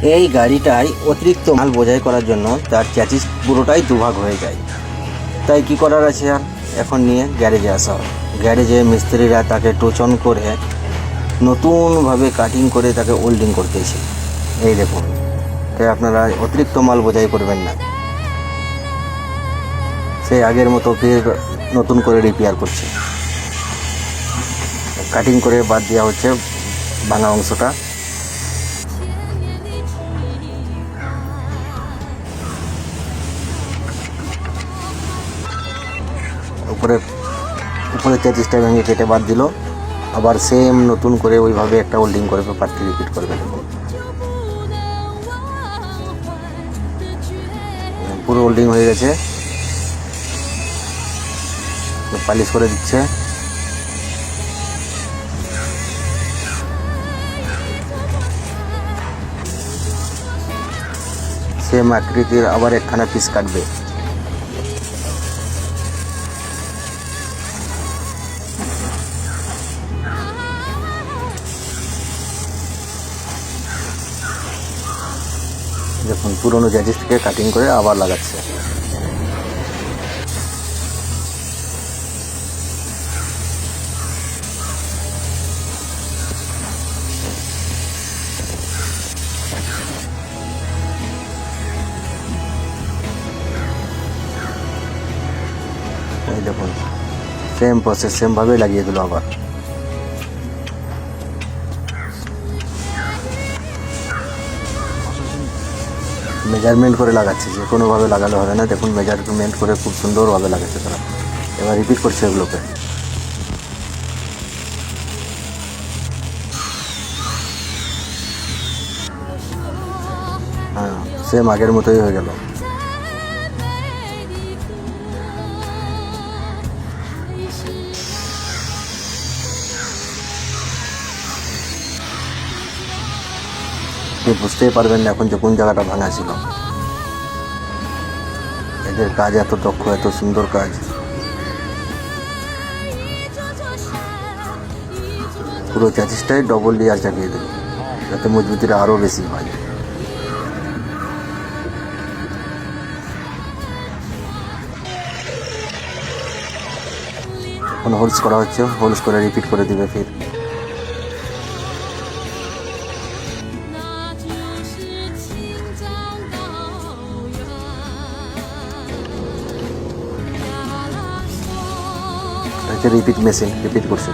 এই গাড়িটায় অতিরিক্ত মাল বোঝাই করার জন্য তার চ্যাসিস পুরোটাই দুভাগ হয়ে যায়। তাই কি করার আছে আর, এখন নিয়ে গ্যারেজে আসা হয়। গ্যারেজে মিস্ত্রিরা তাকে টোচন করে নতুনভাবে কাটিং করে তাকে ওয়েল্ডিং করতেছে। এই দেখুন, তাই আপনারা অতিরিক্ত মাল বোঝাই করবেন না। সেই আগের মতো ফের নতুন করে রিপেয়ার করছে, কাটিং করে বাদ দেওয়া হচ্ছে ভাঙা অংশটা। উপরে চ্যাসিসটা ভেঙে কেটে বাদ দিল, আবার সেম নতুন করে ওইভাবে একটা ওয়েল্ডিং করে পেপারটি রিপিট করবে। পুরো ওয়েল্ডিং হয়ে গেছে, পালিশ করে দিচ্ছে। সেম আকৃতির আবার একখানা পিস কাটবে। দেখুন, পুরোনো চ্যাসিস থেকে কাটিং করে আবার লাগাচ্ছে। এই দেখুন, সেম প্রসেস, সেমভাবে লাগিয়ে দিল আবার। মেজারমেন্ট করে লাগাচ্ছে, যে কোনোভাবে লাগালে হবে না। দেখুন, মেজারমেন্ট করে খুব সুন্দরভাবে লাগাচ্ছে তারা। এবার রিপিট করছে এগুলোকে। হ্যাঁ, সেম আগের মতোই হয়ে গেল। বুঝতেই পারবেন না এখন যে কোন জায়গাটা ভাঙা ছিল। এদের কাজ এত দক্ষ, এত সুন্দর কাজ। পুরো চ্যাসিসটাই ডবল লেয়ার চাপিয়ে দেবে, যাতে মজবুতিটা আরও বেশি হয়। এখন হোলস করা হচ্ছে, হোলস করে রিপিট করে দিবে ফির। রিপিট মেশিন রিপিট করছে।